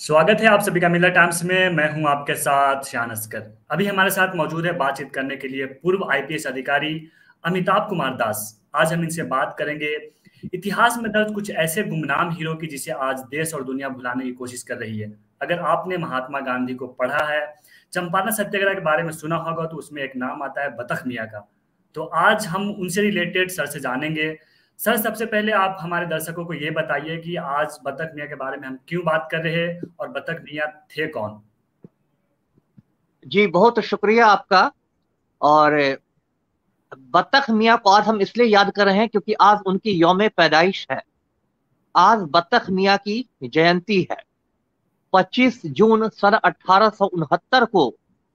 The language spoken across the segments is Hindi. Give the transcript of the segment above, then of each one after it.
स्वागत है आप सभी का मिला टाइम्स में। मैं हूं आपके साथ शान असगर। अभी हमारे साथ मौजूद है बातचीत करने के लिए पूर्व आईपीएस अधिकारी अमिताभ कुमार दास। आज हम इनसे बात करेंगे इतिहास में दर्ज कुछ ऐसे गुमनाम हीरो की जिसे आज देश और दुनिया भुलाने की कोशिश कर रही है। अगर आपने महात्मा गांधी को पढ़ा है, चंपारण सत्याग्रह के बारे में सुना होगा, तो उसमें एक नाम आता है बतख मियाँ का। तो आज हम उनसे रिलेटेड सर से जानेंगे। सर, सबसे पहले आप हमारे दर्शकों को ये बताइए कि आज बतख मियाँ के बारे में हम क्यों बात कर रहे हैं और बतख मियाँ थे कौन। जी बहुत शुक्रिया आपका। और बत्तख मियाँ को आज हम इसलिए याद कर रहे हैं क्योंकि आज उनकी यौम पैदाइश है। आज बत्तख मियाँ की जयंती है। 25 जून सन 1869 को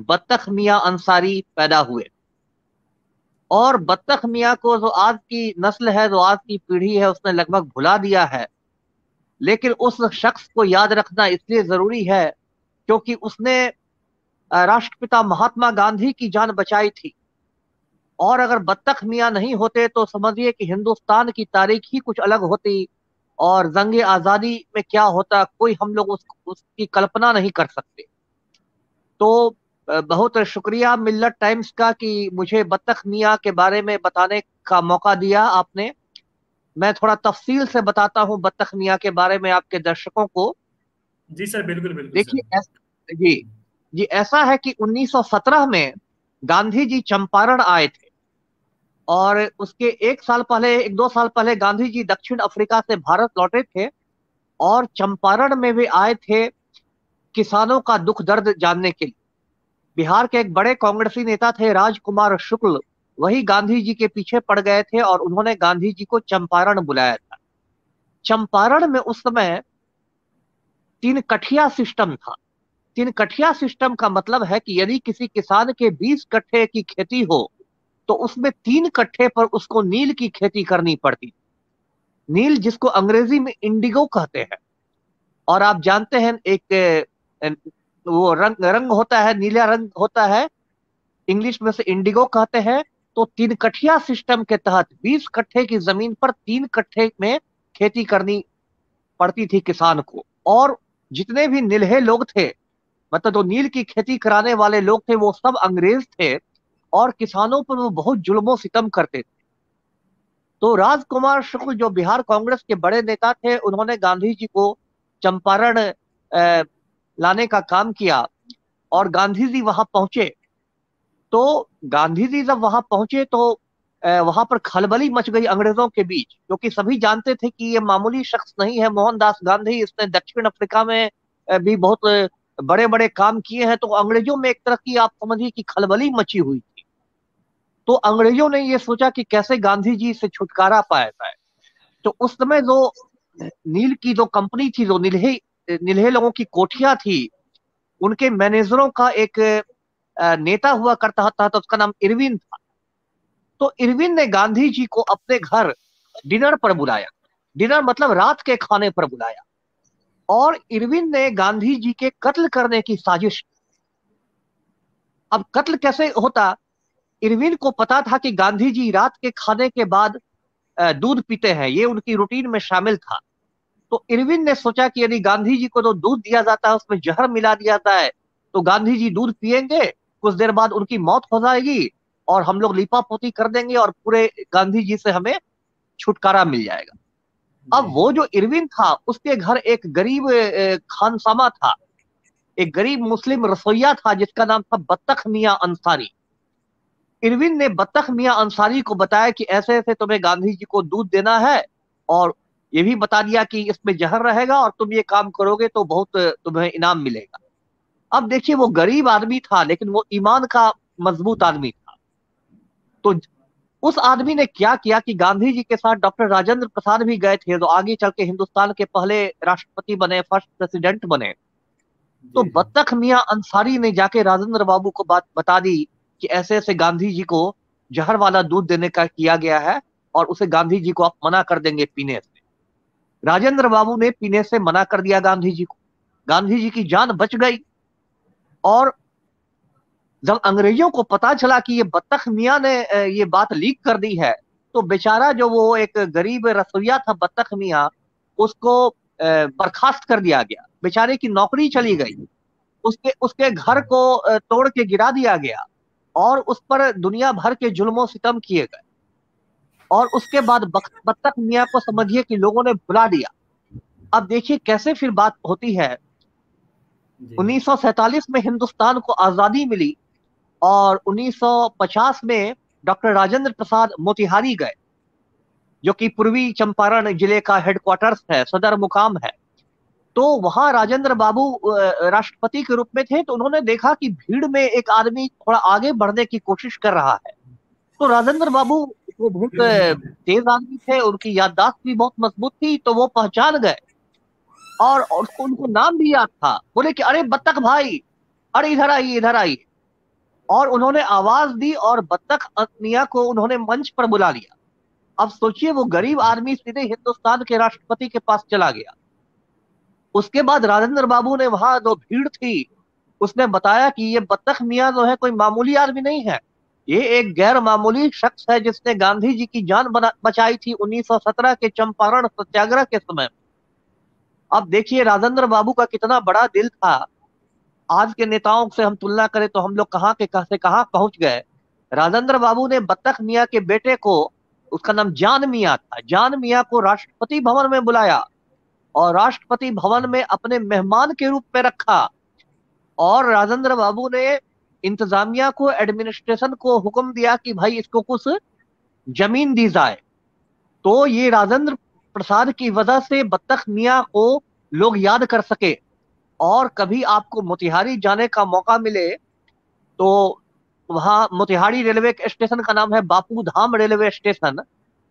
बत्तख मियाँ अंसारी पैदा हुए। और बत्तख मियाँ को जो आज की नस्ल है, जो आज की पीढ़ी है, उसने लगभग भुला दिया है। लेकिन उस शख्स को याद रखना इसलिए जरूरी है क्योंकि उसने राष्ट्रपिता महात्मा गांधी की जान बचाई थी। और अगर बत्तख मियाँ नहीं होते तो समझिए कि हिंदुस्तान की तारीख ही कुछ अलग होती। और जंग आजादी में क्या होता, कोई हम लोग उसकी कल्पना नहीं कर सकते। तो बहुत शुक्रिया मिल्लत टाइम्स का कि मुझे बत्तख मियाँ के बारे में बताने का मौका दिया आपने। मैं थोड़ा तफसील से बताता हूँ बत्तख मियाँ के बारे में आपके दर्शकों को। जी सर, बिल्कुल बिल्कुल सर। देखिए जी जी ऐसा है कि 1917 में गांधी जी चंपारण आए थे। और उसके एक साल पहले, एक दो साल पहले गांधी जी दक्षिण अफ्रीका से भारत लौटे थे। और चंपारण में वे आए थे किसानों का दुख दर्द जानने के लिए। बिहार के एक बड़े कांग्रेसी नेता थे राजकुमार शुक्ल, वही गांधी जी के पीछे पड़ गए थे और उन्होंने गांधी जी को चंपारण बुलाया था। चंपारण में उस समय तीन कठिया सिस्टम था। तीन कठिया सिस्टम का मतलब है कि यदि किसी किसान के 20 कट्ठे की खेती हो तो उसमें 3 कट्ठे पर उसको नील की खेती करनी पड़ती। नील जिसको अंग्रेजी में इंडिगो कहते हैं। और आप जानते हैं एक वो रंग रंग होता है, नीला रंग होता है, इंग्लिश में से इंडिगो कहते हैं। तो 3 कठिया सिस्टम के तहत 20 कट्ठे की जमीन पर 3 कट्ठे में खेती करनी पड़ती थी किसान को। और जितने भी नीलहे लोग थे, मतलब जो नील की खेती कराने वाले लोग थे, वो सब अंग्रेज थे। और किसानों पर वो बहुत जुल्मो सितम करते थे। तो राजकुमार शुक्ल जो बिहार कांग्रेस के बड़े नेता थे, उन्होंने गांधी जी को चंपारण लाने का काम किया। और गांधी जी वहां पहुंचे। तो गांधी जी जब वहां पहुंचे तो वहां पर खलबली मच गई अंग्रेजों के बीच, क्योंकि सभी जानते थे कि ये मामूली शख्स नहीं है मोहनदास गांधी। इसने दक्षिण अफ्रीका में भी बहुत बड़े बड़े काम किए हैं। तो अंग्रेजों में एक तरह की आप समझिए कि खलबली मची हुई थी। तो अंग्रेजों ने ये सोचा कि कैसे गांधी जी से छुटकारा पाया जाए। तो उस समय जो नील की जो कंपनी थी, जो नील्हे नील्हे लोगों की कोठियां थी, उनके मैनेजरों का एक नेता हुआ करता था, तो उसका नाम इरविन था। तो इरविन ने गांधी जी को अपने घर डिनर पर बुलाया। डिनर मतलब रात के खाने पर बुलाया। और इरविन ने गांधी जी के कत्ल करने की साजिश। अब कत्ल कैसे होता, इरविन को पता था कि गांधी जी रात के खाने के बाद दूध पीते हैं, ये उनकी रूटीन में शामिल था। तो इरविन ने सोचा कि यदि गांधी जी को तो दूध दिया जाता है, उसमें जहर मिला दिया जाता है, तो गांधी जी दूध पिएंगे, कुछ देर बाद उनकी मौत हो जाएगी और हम लोग लीपापोती कर देंगे और पूरे गांधी जी से हमें छुटकारा मिल जाएगा। अब जी वो जो इरविन था, उसके घर एक गरीब खानसामा था। एक गरीब मुस्लिम रसोईया था जिसका नाम था बत्तख मियाँ अंसारी। इरविन ने बत्तख मियाँ अंसारी को बताया कि ऐसे ऐसे तुम्हें गांधी जी को दूध देना है। और ये भी बता दिया कि इसमें जहर रहेगा और तुम ये काम करोगे तो बहुत तुम्हें इनाम मिलेगा। अब देखिए, वो गरीब आदमी था लेकिन वो ईमान का मजबूत आदमी था। तो उस आदमी ने क्या किया कि गांधी जी के साथ डॉक्टर राजेंद्र प्रसाद भी गए थे, जो आगे चल के हिंदुस्तान के पहले राष्ट्रपति बने, फर्स्ट प्रेसिडेंट बने। तो जी जी। बत्तख मियाँ अंसारी ने जाके राजेंद्र बाबू को बात बता दी कि ऐसे ऐसे गांधी जी को जहर वाला दूध देने का किया गया है और उसे गांधी जी को आप मना कर देंगे पीने से। राजेंद्र बाबू ने पीने से मना कर दिया गांधी जी को। गांधी जी की जान बच गई। और जब अंग्रेजों को पता चला कि ये बत्तख मियाँ ने ये बात लीक कर दी है, तो बेचारा जो वो एक गरीब रसोईया था बत्तख मियाँ, उसको बर्खास्त कर दिया गया। बेचारे की नौकरी चली गई, उसके उसके घर को तोड़ के गिरा दिया गया, और उस पर दुनिया भर के जुल्मों सितम किए गए। और उसके बाद बत्तख मियां को समझिए कि लोगों ने भुला दिया। अब देखिए कैसे फिर बात होती है। जी 1947 में हिंदुस्तान को आजादी मिली, और 1950 में डॉक्टर राजेंद्र प्रसाद मोतिहारी गए, जो कि पूर्वी चंपारण जिले का हेडक्वार्टर्स है, सदर मुकाम है। तो वहां राजेंद्र बाबू राष्ट्रपति के रूप में थे, तो उन्होंने देखा कि भीड़ में एक आदमी थोड़ा आगे बढ़ने की कोशिश कर रहा है। तो राजेंद्र बाबू वो बहुत तेज आदमी थे, उनकी याददाश्त भी बहुत मजबूत थी, तो वो पहचान गए, और उसको उनको नाम भी याद था। बोले कि अरे बत्तख भाई, अरे इधर आइए, इधर आइए। और उन्होंने आवाज दी, और बत्तख मियां को उन्होंने मंच पर बुला लिया। अब सोचिए, वो गरीब आदमी सीधे हिंदुस्तान के राष्ट्रपति के पास चला गया। उसके बाद राजेंद्र बाबू ने, वहां जो भीड़ थी, उसने बताया कि ये बत्तख मियां जो है कोई मामूली आदमी नहीं है, ये एक गैर मामूली शख्स है, जिसने गांधी जी की जान बचाई थी 1917 के चंपारण सत्याग्रह के समय। अब देखिए राजेंद्र बाबू का कितना बड़ा दिल था। आज के नेताओं से हम तुलना करें तो हम लोग कहाँ के से कहाँ पहुंच गए। राजेंद्र बाबू ने बत्तख मियां के बेटे को, उसका नाम जान मियां था, जान मियां को राष्ट्रपति भवन में बुलाया, और राष्ट्रपति भवन में अपने मेहमान के रूप में रखा। और राजेंद्र बाबू ने इंतजामिया को, एडमिनिस्ट्रेशन को हुक्म दिया कि भाई इसको कुछ जमीन दी जाए। तो ये राजेंद्र प्रसाद की वजह से बत्तख मियां को लोग याद कर सके। और कभी आपको मोतिहारी जाने का मौका मिले तो वहां मोतिहारी रेलवे स्टेशन का नाम है बापू धाम रेलवे स्टेशन।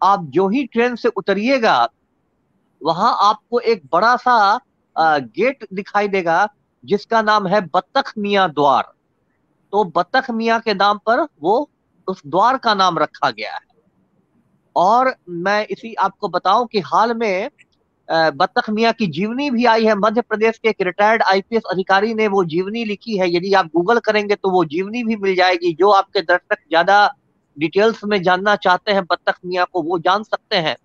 आप जो ही ट्रेन से उतरिएगा, वहां आपको एक बड़ा सा गेट दिखाई देगा, जिसका नाम है बत्तख मियां द्वार। तो बत्तख मियां के नाम पर वो उस द्वार का नाम रखा गया है। और मैं इसी आपको बताऊं कि हाल में बत्तख मियां की जीवनी भी आई है। मध्य प्रदेश के एक रिटायर्ड आईपीएस अधिकारी ने वो जीवनी लिखी है। यदि आप गूगल करेंगे तो वो जीवनी भी मिल जाएगी। जो आपके दर्शक ज्यादा डिटेल्स में जानना चाहते हैं बत्तख मियां को, वो जान सकते हैं।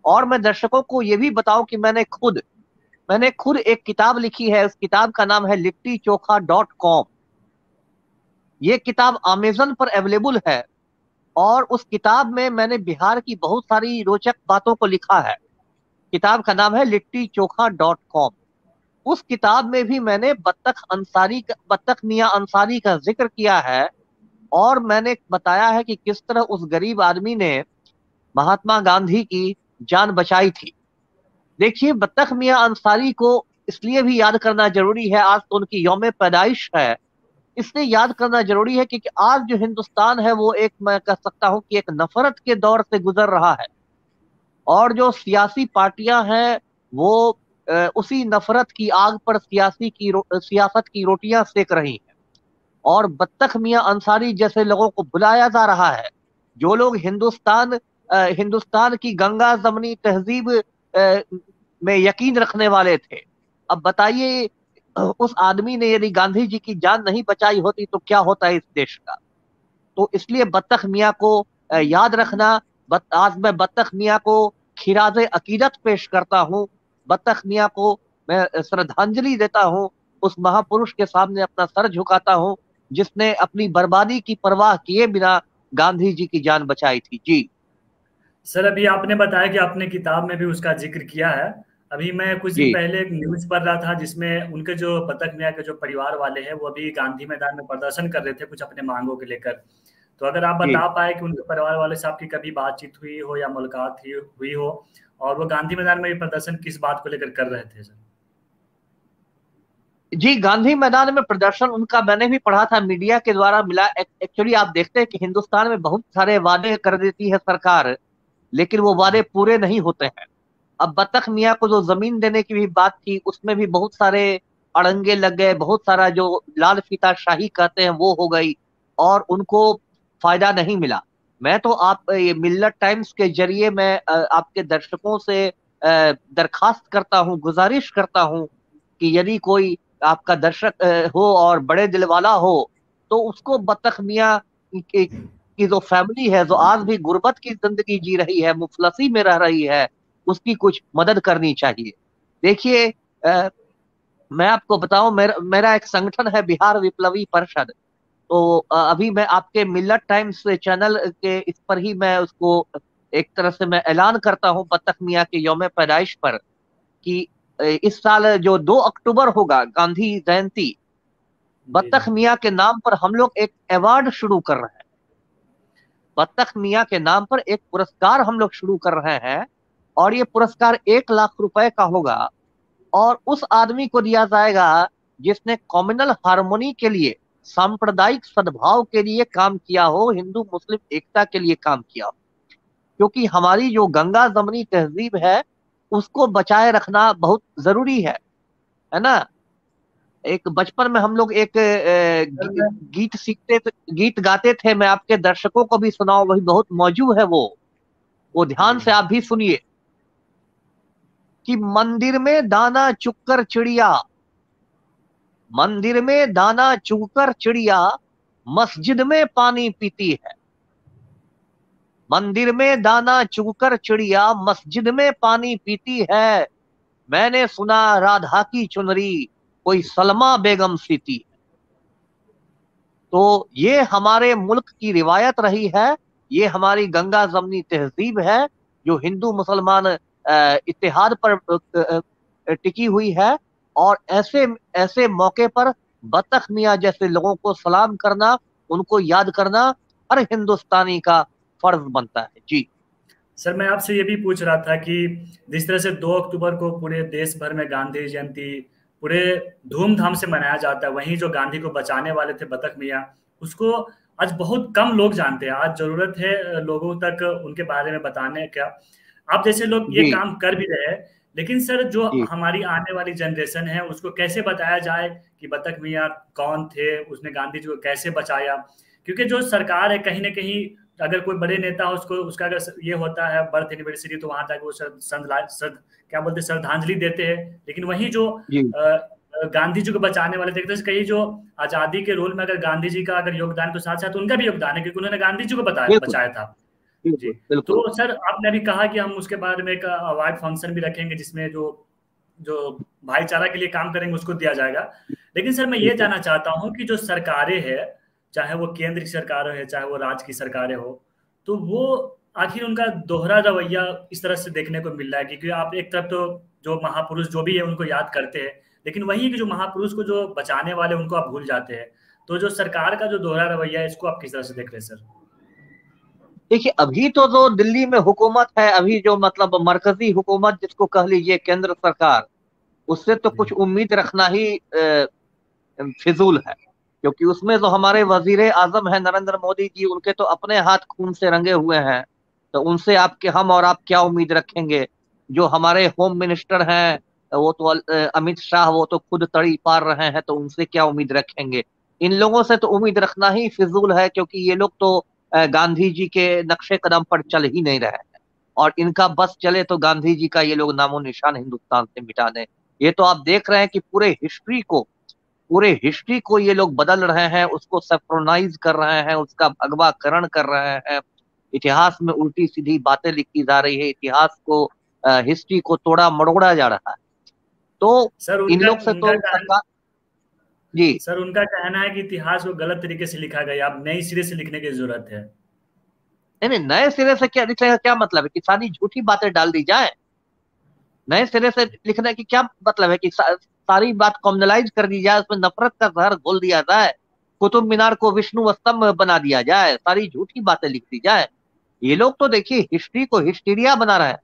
और मैं दर्शकों को ये भी बताऊं कि मैंने खुद एक किताब लिखी है। उस किताब का नाम है लिट्टीचोखा.com। ये किताब अमेजन पर अवेलेबल है। और उस किताब में मैंने बिहार की बहुत सारी रोचक बातों को लिखा है। किताब का नाम है लिट्टीचोखा.com। उस किताब में भी मैंने बत्तख मियां अंसारी का जिक्र किया है। और मैंने बताया है कि किस तरह उस गरीब आदमी ने महात्मा गांधी की जान बचाई थी। देखिए बत्तख मियां अंसारी को इसलिए भी याद करना जरूरी है, आज तो उनकी यौम पैदाइश है। इसलिए याद करना जरूरी है क्योंकि आज जो हिंदुस्तान है वो एक, मैं कह सकता हूं कि एक नफरत के दौर से गुजर रहा है। और जो सियासी पार्टियां हैं वो उसी नफरत की आग पर सियासत की रोटियां सेक रही हैं। और बत्तख मियां अंसारी जैसे लोगों को बुलाया जा रहा है, जो लोग हिंदुस्तान की गंगा जमनी तहजीब में यकीन रखने वाले थे। अब बताइए, उस आदमी ने यदि गांधी जी की जान नहीं बचाई होती तो क्या होता है इस देश का। तो इसलिए बत्तख मियां को याद रखना। आज मैं बत्तख मियां को खिराज अकीदत पेश करता हूँ। बत्तख मियां को मैं श्रद्धांजलि देता हूँ। उस महापुरुष के सामने अपना सर झुकाता हूँ, जिसने अपनी बर्बादी की परवाह किए बिना गांधी जी की जान बचाई थी। जी सर, अभी आपने बताया कि आपने किताब में भी उसका जिक्र किया है। अभी मैं कुछ दिन जी पहले एक न्यूज पढ़ रहा था जिसमें उनके जो बत्तख मियां के जो परिवार वाले हैं वो अभी गांधी मैदान में प्रदर्शन कर रहे थे कुछ अपने मांगों को लेकर। तो अगर आप जी बता पाए कि उनके परिवार वाले से आपकी कभी बातचीत हुई हो या मुलाकात हुई हो, और वो गांधी मैदान में ये प्रदर्शन किस बात को लेकर कर रहे थे सर? जी गांधी मैदान में प्रदर्शन उनका मैंने भी पढ़ा था, मीडिया के द्वारा मिला। एक्चुअली आप देखते हैं कि हिंदुस्तान में बहुत सारे वादे कर देती है सरकार, लेकिन वो वादे पूरे नहीं होते हैं। अब बत्तख मियां को जो जमीन देने की भी बात थी, उसमें भी बहुत सारे अड़ंगे लग गए, बहुत सारा जो लाल फीताशाही कहते हैं वो हो गई, और उनको फायदा नहीं मिला। मैं तो आप ये मिल्लत टाइम्स के जरिए मैं आपके दर्शकों से दरखास्त करता हूं, गुजारिश करता हूं कि यदि कोई आपका दर्शक हो और बड़े दिल वाला हो, तो उसको बत्तख मियां की जो फैमिली है, जो आज भी गुर्बत की जिंदगी जी रही है, मुफलसी में रह रही है, उसकी कुछ मदद करनी चाहिए। देखिए मैं आपको बताऊं, मेरा एक संगठन है बिहार विप्लवी परिषद। तो अभी मैं आपके मिल्लत टाइम्स चैनल के इस पर ही मैं उसको एक तरह से मैं ऐलान करता हूं बत्तख मियाँ के यौम पैदाइश पर कि इस साल जो 2 अक्टूबर होगा गांधी जयंती, जी जी। बत्तख मियाँ के नाम पर हम लोग एक अवार्ड शुरू कर रहे हैं। बत्तख मियाँ के नाम पर एक पुरस्कार हम लोग शुरू कर रहे हैं, और ये पुरस्कार 1 लाख रुपए का होगा। और उस आदमी को दिया जाएगा जिसने कम्युनल हार्मोनी के लिए, सांप्रदायिक सद्भाव के लिए काम किया हो, हिंदू मुस्लिम एकता के लिए काम किया हो। क्योंकि हमारी जो गंगा जमनी तहजीब है उसको बचाए रखना बहुत जरूरी है ना। एक बचपन में हम लोग एक सर मैं गीत सीखते थे, गीत गाते थे, मैं आपके दर्शकों को भी सुनाऊं, वही बहुत मौजूद है वो ध्यान जी से आप भी सुनिए कि मंदिर में दाना चुगकर चिड़िया, मंदिर में दाना चुगकर चिड़िया मस्जिद में पानी पीती है। मंदिर में दाना चुगकर चिड़िया मस्जिद में पानी पीती है। मैंने सुना राधा की चुनरी कोई सलमा बेगम सीती है। तो ये हमारे मुल्क की रिवायत रही है, ये हमारी गंगा जमनी तहजीब है, जो हिंदू मुसलमान इत्तेहाद पर टिकी हुई है। और ऐसे ऐसे मौके पर बतख मियाँ जैसे लोगों को सलाम करना, उनको याद करना हर हिंदुस्तानी का फर्ज बनता है। जी सर मैं आपसे ये भी पूछ रहा था कि जिस तरह से 2 अक्टूबर को पूरे देश भर में गांधी जयंती पूरे धूमधाम से मनाया जाता है, वहीं जो गांधी को बचाने वाले थे बतख मियाँ, उसको आज बहुत कम लोग जानते हैं। आज जरूरत है लोगों तक उनके बारे में बताने का। आप जैसे लोग ये जी काम कर भी रहे हैं, लेकिन सर जो जी हमारी आने वाली जनरेशन है उसको कैसे बताया जाए कि बतख मियाँ कौन थे, उसने गांधी जी को कैसे बचाया। क्योंकि जो सरकार है कहीं ना कहीं, अगर कोई बड़े नेता हो उसको उसका अगर ये होता है बर्थ एनिवर्सरी, तो वहां जाकर वो क्या बोलते हैं, श्रद्धांजलि देते हैं। लेकिन वही जो जी गांधी जी को बचाने वाले देखते हैं, कहीं जो आजादी के रोल में अगर गांधी जी का अगर योगदान, तो साथ साथ उनका भी योगदान है, क्योंकि उन्होंने गांधी जी को बिल्कुल बचाया था। जी। बिल्कुल बिल्कुल। तो सर आपने अभी कहा कि हम उसके बारे में एक अवार्ड फंक्शन भी रखेंगे, जिसमें जो जो भाईचारा के लिए काम करेंगे उसको दिया जाएगा। लेकिन सर मैं ये बिल्कुल जानना चाहता हूँ कि जो सरकारें हैं, चाहे वो केंद्र की सरकार है चाहे वो राज्य की सरकारें हो, तो वो आखिर उनका दोहरा रवैया इस तरह से देखने को मिल रहा है। क्योंकि आप एक तरफ तो जो महापुरुष जो भी है उनको याद करते हैं, लेकिन वही कि जो महापुरुष को जो बचाने वाले उनको आप भूल जाते हैं। तो जो सरकार का जो दोहरा रवैया है, इसको आप किस तरह से देख रहे हैं सर? देखिए, अभी तो जो दिल्ली में हुकूमत है, अभी जो मतलब मरकजी हुकूमत जिसको कह लीजिए केंद्र सरकार, उससे तो जी कुछ उम्मीद रखना ही फिजूल है। क्योंकि उसमें जो हमारे वजीर आजम है नरेंद्र मोदी जी, उनके तो अपने हाथ खून से रंगे हुए हैं। तो उनसे आपके हम और आप क्या उम्मीद रखेंगे। जो हमारे होम मिनिस्टर हैं वो तो अमित शाह, वो तो खुद तड़ी पार रहे हैं, तो उनसे क्या उम्मीद रखेंगे। इन लोगों से तो उम्मीद रखना ही फिजूल है, क्योंकि ये लोग तो गांधी जी के नक्शे कदम पर चल ही नहीं रहे हैं। और इनका बस चले तो गांधी जी का ये लोग नामो निशान हिंदुस्तान से मिटा दें। ये तो आप देख रहे हैं कि पूरे हिस्ट्री को ये लोग बदल रहे हैं, उसको सेफ्रोनाइज कर रहे हैं, उसका भगवाकरण कर रहे हैं। इतिहास में उल्टी सीधी बातें लिखी जा रही है, इतिहास को हिस्ट्री को तोड़ा मरोड़ा जा रहा है। तो सर इन उनका लोग से उनका तो सरकार। जी सर उनका कहना है कि इतिहास को गलत तरीके से लिखा गया, अब नई सिरे से लिखने की जरूरत है। नहीं नहीं, नए सिरे से क्या लिखने का क्या मतलब है कि सारी झूठी बातें डाल दी जाए। नए सिरे से लिखने की क्या मतलब है कि सारी बात कॉम्युनलाइज कर दी जाए, उसमें नफरत का जहर घोल दिया जाए, कुतुब मीनार को विष्णु स्तंभ बना दिया जाए, सारी झूठी बातें लिख दी जाए। ये लोग तो देखिए हिस्ट्री को हिस्टीरिया बना रहे हैं,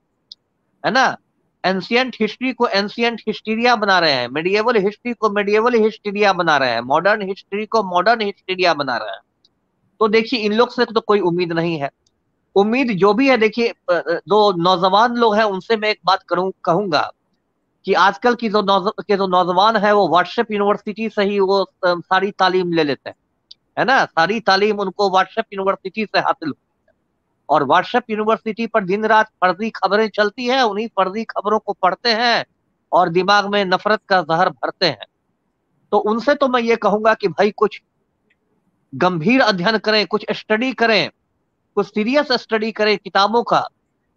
है ना। एंशियंट हिस्ट्री को एंशियंट हिस्टीरिया बना रहे हैं, मेडिएवल हिस्ट्री को मेडिएवल हिस्टीरिया बना रहे हैं, मॉडर्न हिस्ट्री को मॉडर्न हिस्टीरिया बना रहे हैं। तो देखिए इन लोग से तो कोई उम्मीद नहीं है। उम्मीद जो भी है, देखिए जो नौजवान लोग हैं उनसे मैं एक बात कहूंगा कि आजकल की जो नौजवान है वो व्हाट्सएप यूनिवर्सिटी से ही वो सारी तालीम ले लेते हैं, है ना। सारी तालीम उनको व्हाट्सएप यूनिवर्सिटी से हासिल हो। और व्हाट्सएप यूनिवर्सिटी पर दिन रात फर्जी खबरें चलती है, उन्हीं फर्जी खबरों को पढ़ते हैं और दिमाग में नफरत का जहर भरते हैं। तो उनसे तो मैं ये कहूंगा कि भाई कुछ गंभीर अध्ययन करें, कुछ स्टडी करें, कुछ सीरियस स्टडी करें किताबों का।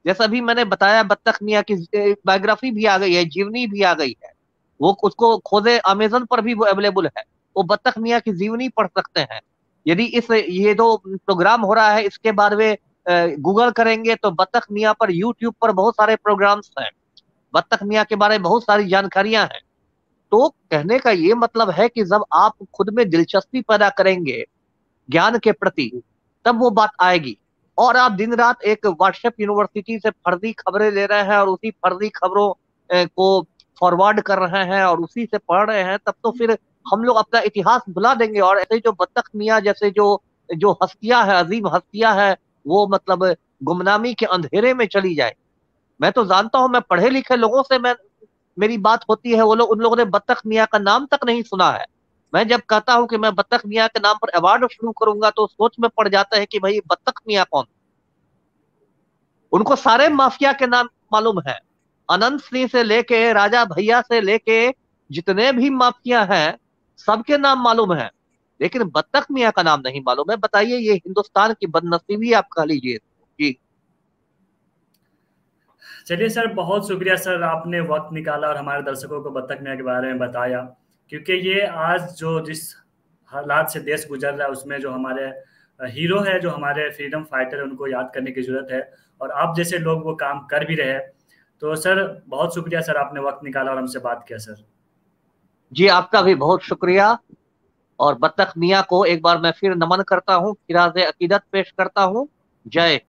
जैसा भी मैंने बताया, बत्तख मियाँ की बायोग्राफी भी आ गई है, जीवनी भी आ गई है। वो उसको खोजे, अमेजन पर भी वो अवेलेबल है। वो बत्तख मियाँ की जीवनी पढ़ सकते हैं। यदि इस ये जो प्रोग्राम हो रहा है इसके बाद में गूगल करेंगे तो बत्तख मियाँ पर यूट्यूब पर बहुत सारे प्रोग्राम्स हैं, बत्तख मियाँ के बारे में बहुत सारी जानकारियां हैं। तो कहने का ये मतलब है कि जब आप खुद में दिलचस्पी पैदा करेंगे ज्ञान के प्रति, तब वो बात आएगी। और आप दिन रात एक व्हाट्सएप यूनिवर्सिटी से फर्जी खबरें ले रहे हैं और उसी फर्जी खबरों को फॉरवर्ड कर रहे हैं और उसी से पढ़ रहे हैं, तब तो फिर हम लोग अपना इतिहास भुला देंगे। और ऐसे जो बत्तख मियाँ जैसे जो जो हस्तियां है, अजीम हस्तियां है, वो मतलब गुमनामी के अंधेरे में चली जाए। मैं तो जानता हूं, मैं पढ़े लिखे लोगों से मैं मेरी बात होती है, वो लोग, उन लोगों ने बत्तख मियाँ का नाम तक नहीं सुना है। मैं जब कहता हूं कि मैं बत्तख मियाँ के नाम पर अवार्ड शुरू करूंगा तो सोच में पड़ जाता है कि भाई बत्तख मियाँ कौन। उनको सारे माफिया के नाम मालूम है, अनंत सिंह से लेके राजा भैया से लेके जितने भी माफिया हैं सबके नाम मालूम है, लेकिन बत्तख मियाँ का नाम नहीं मालूम है। बताइए, ये हिंदुस्तान की बदनसीबी आप कह लीजिए जी। चलिए सर, बहुत शुक्रिया सर, आपने वक्त निकाला और हमारे दर्शकों को बत्तख मियाँ के बारे में बताया। क्योंकि ये आज जो जिस हालात से देश गुजर रहा है उसमें जो हमारे हीरो है, जो हमारे फ्रीडम फाइटर है, उनको याद करने की जरूरत है। और आप जैसे लोग वो काम कर भी रहे हैं। तो सर बहुत शुक्रिया सर, आपने वक्त निकाला और हमसे बात किया सर। जी आपका भी बहुत शुक्रिया। और बत्तख मियाँ को एक बार मैं फिर नमन करता हूँ, खिराज अकीदत पेश करता हूँ। जय